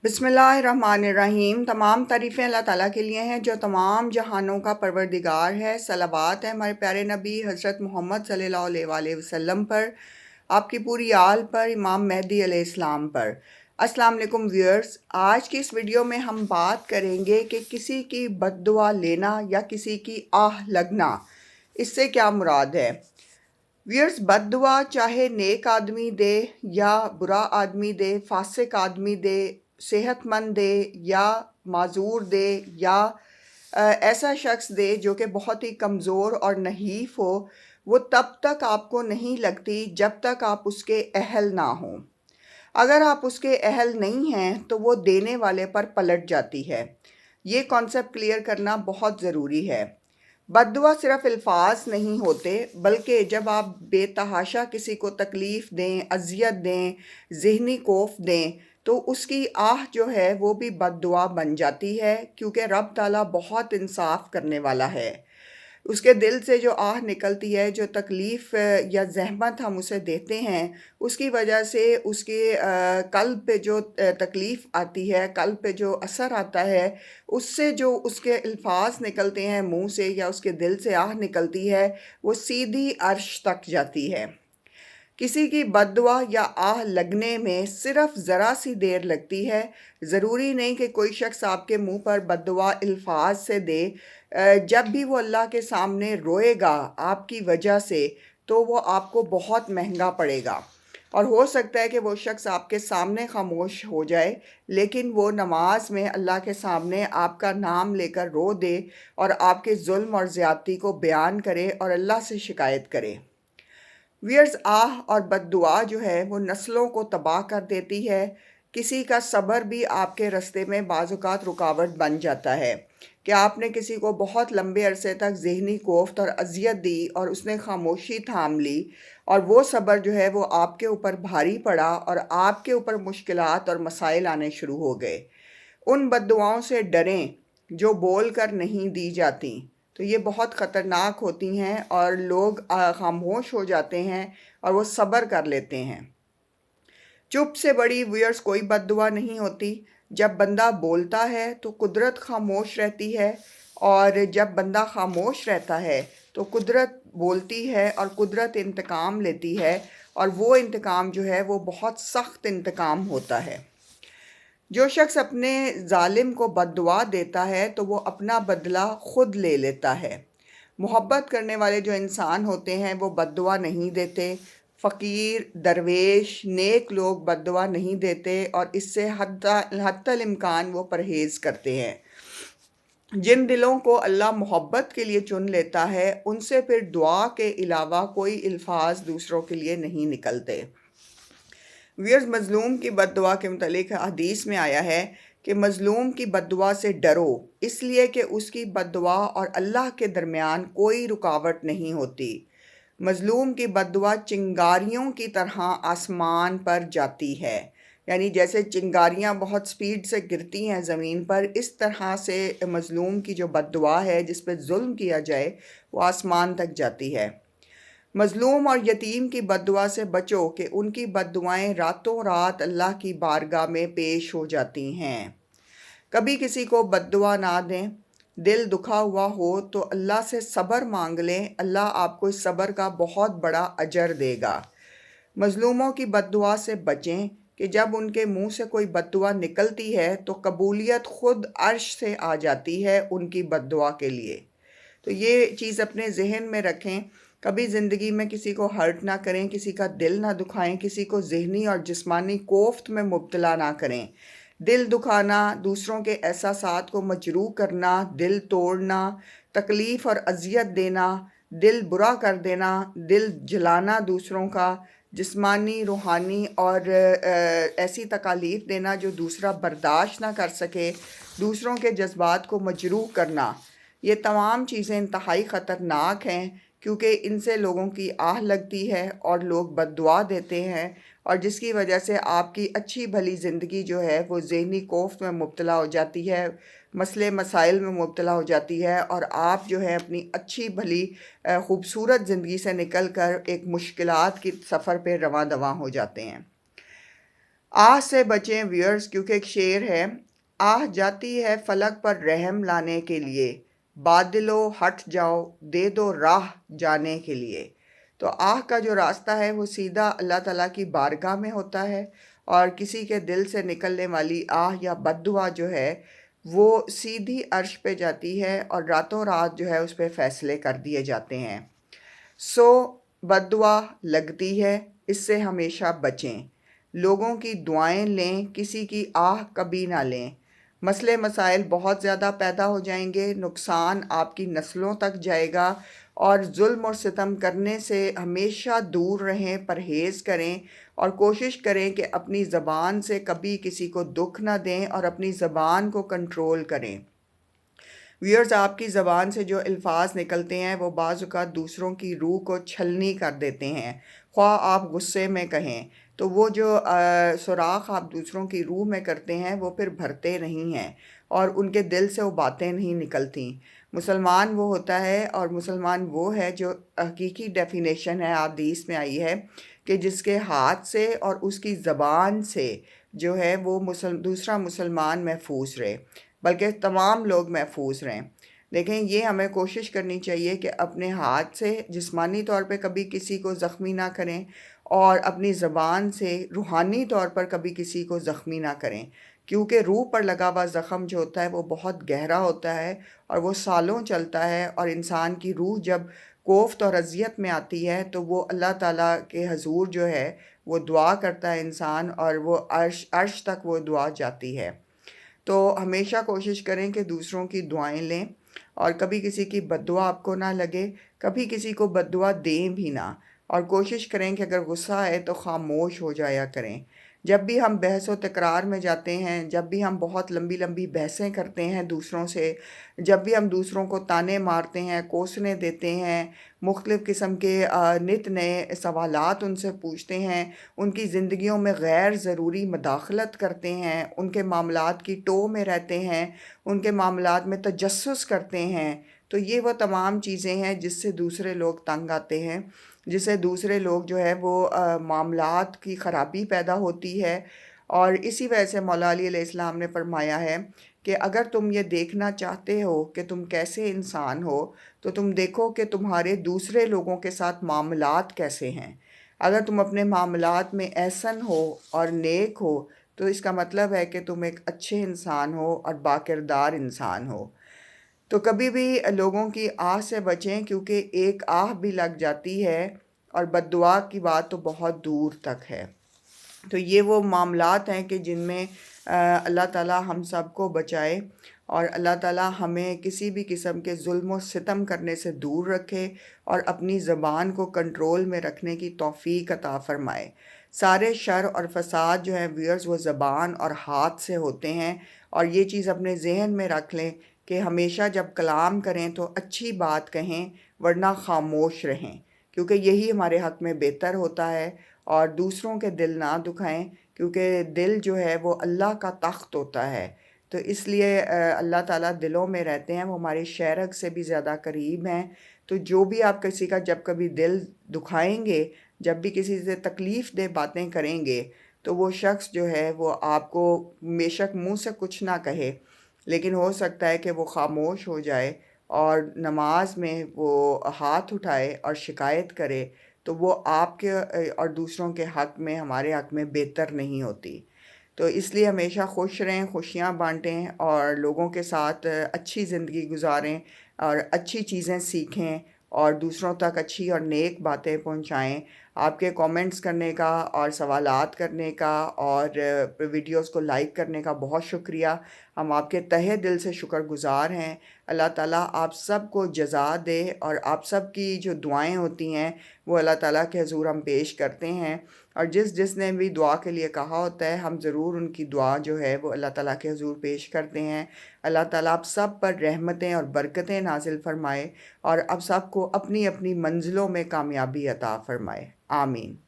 बिस्मिल्लाहिर्रहमानिर्रहीम। तमाम तारीफ़ें अल्लाह ताला के लिए हैं जो तमाम जहानों का परवरदिगार है। सलावत है हमारे प्यारे नबी हज़रत मोहम्मद सल्लल्लाहु अलैहि वसल्लम पर, आपकी पूरी आल पर, इमाम मेहदी अलैहिस्सलाम पर। अस्सलाम वालेकुम व्यूअर्स, आज की इस वीडियो में हम बात करेंगे कि किसी की बद्दुआ लेना या किसी की आह लगना, इससे क्या मुराद है। व्यूअर्स, बद्दुआ चाहे नेक आदमी दे या बुरा आदमी दे, फासिक आदमी दे, सेहतमंद दे या माजूर दे या ऐसा शख्स दे जो कि बहुत ही कमज़ोर और नहीफ हो, वो तब तक आपको नहीं लगती जब तक आप उसके अहल ना हों। अगर आप उसके अहल नहीं हैं तो वो देने वाले पर पलट जाती है। ये कॉन्सेप्ट क्लियर करना बहुत ज़रूरी है। बद्दुआ सिर्फ अल्फाज नहीं होते, बल्कि जब आप बेतहाशा किसी को तकलीफ़ दें, अज़ियत दें, ज़हनी कोफ दें, तो उसकी आह जो है वो भी बद्दुआ बन जाती है, क्योंकि रब ताला बहुत इंसाफ करने वाला है। उसके दिल से जो आह निकलती है, जो तकलीफ़ या ज़हमत हम उसे देते हैं, उसकी वजह से उसके कल्ब पे जो तकलीफ़ आती है, कल्ब पे जो असर आता है, उससे जो उसके अल्फाज निकलते हैं मुंह से या उसके दिल से आह निकलती है, वो सीधी अर्श तक जाती है। किसी की बद्दुआ या आह लगने में सिर्फ ज़रा सी देर लगती है। ज़रूरी नहीं कि कोई शख्स आपके मुंह पर बद्दुआ अल्फाज से दे। जब भी वो अल्लाह के सामने रोएगा आपकी वजह से, तो वो आपको बहुत महंगा पड़ेगा। और हो सकता है कि वो शख्स आपके सामने खामोश हो जाए, लेकिन वो नमाज में अल्लाह के सामने आपका नाम लेकर रो दे और आपके जुल्म और ज़्यादती को बयान करे और अल्लाह से शिकायत करे। वियर्स, आह और बद्दुआ जो है वो नस्लों को तबाह कर देती है। किसी का सब्र भी आपके रास्ते में बाज़-औक़ात रुकावट बन जाता है कि आपने किसी को बहुत लंबे अरसे तक ज़हनी कोफ्त और अज़ियत दी और उसने खामोशी थाम ली, और वो सब्र जो है वो आपके ऊपर भारी पड़ा और आपके ऊपर मुश्किलात और मसाइल आने शुरू हो गए। उन बद्दुआओं से डरें जो बोल कर नहीं दी जाती। तो ये बहुत ख़तरनाक होती हैं और लोग खामोश हो जाते हैं और वो सब्र कर लेते हैं। चुप से बड़ी व्यूअर्स कोई बद्दुआ नहीं होती। जब बंदा बोलता है तो कुदरत खामोश रहती है, और जब बंदा खामोश रहता है तो कुदरत बोलती है और कुदरत इंतकाम लेती है, और वो इंतकाम जो है वो बहुत सख्त इंतकाम होता है। जो शख्स अपने ज़ालिम को बद्दुआ देता है तो वो अपना बदला खुद ले लेता है। मोहब्बत करने वाले जो इंसान होते हैं वो बद्दुआ नहीं देते। फ़कीर, दरवेश, नेक लोग बद्दुआ नहीं देते और इससे हत्तल इम्कान वो परहेज़ करते हैं। जिन दिलों को अल्लाह मोहब्बत के लिए चुन लेता है, उनसे फिर दुआ के अलावा कोई अल्फाज दूसरों के लिए नहीं निकलते। व्यूअर्स, मज़लूम की बद्दुआ के मुतालिक हदीस में आया है कि मज़लूम की बद्दुआ से डरो, इसलिए कि उसकी बद्दुआ और अल्लाह के दरमियान कोई रुकावट नहीं होती। मज़लूम की बद्दुआ चिंगारियों की तरह आसमान पर जाती है, यानी जैसे चिंगारियाँ बहुत स्पीड से गिरती हैं ज़मीन पर, इस तरह से मज़लूम की जो बद्दुआ है जिस पर जुल्म किया जाए वो आसमान तक जाती है। मज़लूम और यतीम की बद्दुआ से बचो कि उनकी बद्दुआएं रातों रात अल्लाह की बारगाह में पेश हो जाती हैं। कभी किसी को बद्दुआ ना दें। दिल दुखा हुआ हो तो अल्लाह से सब्र मांग लें, अल्लाह आपको इस सब्र का बहुत बड़ा अजर देगा। मज़लूमों की बद्दुआ से बचें कि जब उनके मुंह से कोई बद्दुआ निकलती है तो कबूलियत खुद अर्श से आ जाती है उनकी बद्दुआ के लिए। तो ये चीज़ अपने जहन में रखें। कभी ज़िंदगी में किसी को हर्ट ना करें, किसी का दिल ना दुखाएं, किसी को ज़हनी और जिस्मानी कोफ्त में मुब्तला ना करें। दिल दुखाना, दूसरों के एहसासात को मजरूह करना, दिल तोड़ना, तकलीफ़ और अज़ियत देना, दिल बुरा कर देना, दिल जलाना दूसरों का, जिस्मानी, रूहानी और ऐसी तकालीफ़ देना जो दूसरा बर्दाश्त ना कर सके, दूसरों के जज्बात को मजरूह करना, ये तमाम चीज़ें इंतहाई ख़तरनाक हैं, क्योंकि इनसे लोगों की आह लगती है और लोग बद्दुआ देते हैं, और जिसकी वजह से आपकी अच्छी भली ज़िंदगी जो है वो ज़हनी कोफ्त में मुब्तला हो जाती है, मसले मसाइल में मुब्तला हो जाती है, और आप जो है अपनी अच्छी भली ख़ूबसूरत ज़िंदगी से निकल कर एक मुश्किलात की सफ़र पर रवां दवां हो जाते हैं। आह से बचें व्यूअर्स, क्योंकि एक शेर है, आह जाती है फलक पर रहम लाने के लिए, बादलो हट जाओ दे दो राह जाने के लिए। तो आह का जो रास्ता है वो सीधा अल्लाह ताला की बारगाह में होता है, और किसी के दिल से निकलने वाली आह या बद्दुआ जो है वो सीधी अर्श पे जाती है और रातों रात जो है उस पर फैसले कर दिए जाते हैं। सो बद्दुआ लगती है, इससे हमेशा बचें। लोगों की दुआएं लें, किसी की आह कभी ना लें। मसले मसाइल बहुत ज़्यादा पैदा हो जाएंगे, नुकसान आपकी नस्लों तक जाएगा, और जुल्म और सितम करने से हमेशा दूर रहें, परहेज़ करें, और कोशिश करें कि अपनी ज़बान से कभी किसी को दुख ना दें और अपनी ज़बान को कंट्रोल करें। व्यूअर्स, आपकी ज़बान से जो अल्फाज निकलते हैं वो बाज़ औक़ात दूसरों की रूह को छलनी कर देते हैं। ख्वाह आप गुस्से में कहें तो वो जो सुराख आप दूसरों की रूह में करते हैं वो फिर भरते नहीं हैं और उनके दिल से वो बातें नहीं निकलती। मुसलमान वो होता है, और मुसलमान वो है जो हकीकी डेफिनेशन है हदीस में आई है कि जिसके हाथ से और उसकी ज़बान से जो है वो दूसरा मुसलमान महफूज रहे, बल्कि तमाम लोग महफूज रहें। देखें, ये हमें कोशिश करनी चाहिए कि अपने हाथ से जिस्मानी तौर पे कभी किसी को ज़ख्मी ना करें, और अपनी ज़बान से रूहानी तौर पर कभी किसी को ज़ख्मी ना करें, क्योंकि रूह पर लगा हुआ ज़ख़म जो होता है वो बहुत गहरा होता है और वो सालों चलता है। और इंसान की रूह जब कोफ्त और अज़ियत में आती है तो वो अल्लाह ताला के हजूर जो है वो दुआ करता है इंसान, और वो अर्श तक वो दुआ जाती है। तो हमेशा कोशिश करें कि दूसरों की दुआएं लें, और कभी किसी की बद्दुआ आपको ना लगे, कभी किसी को बद्दुआ दें भी ना, और कोशिश करें कि अगर गुस्सा आए तो खामोश हो जाया करें। जब भी हम बहस व तकरार में जाते हैं, जब भी हम बहुत लंबी लंबी बहसें करते हैं दूसरों से, जब भी हम दूसरों को ताने मारते हैं, कोसने देते हैं, मुख्तलिफ़ किस्म के नित नए सवालात उनसे पूछते हैं, उनकी ज़िंदगियों में गैर ज़रूरी मदाखलत करते हैं, उनके मामलात की टो में रहते हैं, उनके मामलात में तजस्सुस करते हैं, तो ये वो तमाम चीज़ें हैं जिससे दूसरे लोग तंग आते हैं, जिससे दूसरे लोग जो है वो मामलात की ख़राबी पैदा होती है। और इसी वजह से मौला अली अलैहिस्सलाम ने फरमाया है कि अगर तुम ये देखना चाहते हो कि तुम कैसे इंसान हो, तो तुम देखो कि तुम्हारे दूसरे लोगों के साथ मामलात कैसे हैं। अगर तुम अपने मामलात में एहसन हो और नेक हो तो इसका मतलब है कि तुम एक अच्छे इंसान हो और बाकिरदार इंसान हो। तो कभी भी लोगों की आह से बचें, क्योंकि एक आह भी लग जाती है और बद्दुआ की बात तो बहुत दूर तक है। तो ये वो मामलात हैं कि जिनमें अल्लाह ताला हम सबको बचाए, और अल्लाह ताला हमें किसी भी किस्म के जुल्म और सितम करने से दूर रखे, और अपनी ज़बान को कंट्रोल में रखने की तौफ़ीक अता फ़रमाए। सारे शर और फसाद जो हैं व्यूअर्स वो ज़बान और हाथ से होते हैं, और ये चीज़ अपने जहन में रख लें कि हमेशा जब कलाम करें तो अच्छी बात कहें, वरना खामोश रहें, क्योंकि यही हमारे हक़ में बेहतर होता है। और दूसरों के दिल ना दुखाएं, क्योंकि दिल जो है वो अल्लाह का तख्त होता है। तो इसलिए अल्लाह ताला दिलों में रहते हैं, वो हमारे शहरक से भी ज़्यादा करीब हैं। तो जो भी आप किसी का जब कभी दिल दुखाएंगे, जब भी किसी से तकलीफ़ दे बातें करेंगे, तो वो शख्स जो है वो आपको बेशक मुंह से कुछ ना कहे, लेकिन हो सकता है कि वो खामोश हो जाए और नमाज में वो हाथ उठाए और शिकायत करे, तो वो आपके और दूसरों के हक़ में, हमारे हक़ में बेहतर नहीं होती। तो इसलिए हमेशा खुश रहें, खुशियाँ बांटें, और लोगों के साथ अच्छी ज़िंदगी गुजारें, और अच्छी चीज़ें सीखें, और दूसरों तक अच्छी और नेक बातें पहुँचाएँ। आपके कमेंट्स करने का और सवालात करने का और वीडियोस को लाइक करने का बहुत शुक्रिया। हम आपके तहे दिल से शुक्रगुज़ार हैं। अल्लाह ताला आप सबको जज़ा दे, और आप सब की जो दुआएं होती हैं वो अल्लाह ताला के हज़ूर हम पेश करते हैं, और जिसने भी दुआ के लिए कहा होता है हम ज़रूर उनकी दुआ जो है वो अल्लाह ताला के हज़ूर पेश करते हैं। अल्लाह ताला आप सब पर रहमतें और बरकतें नाजिल फ़रमाए, और अब सबको अपनी अपनी मंजिलों में कामयाबी अता फ़रमाए। आमीन।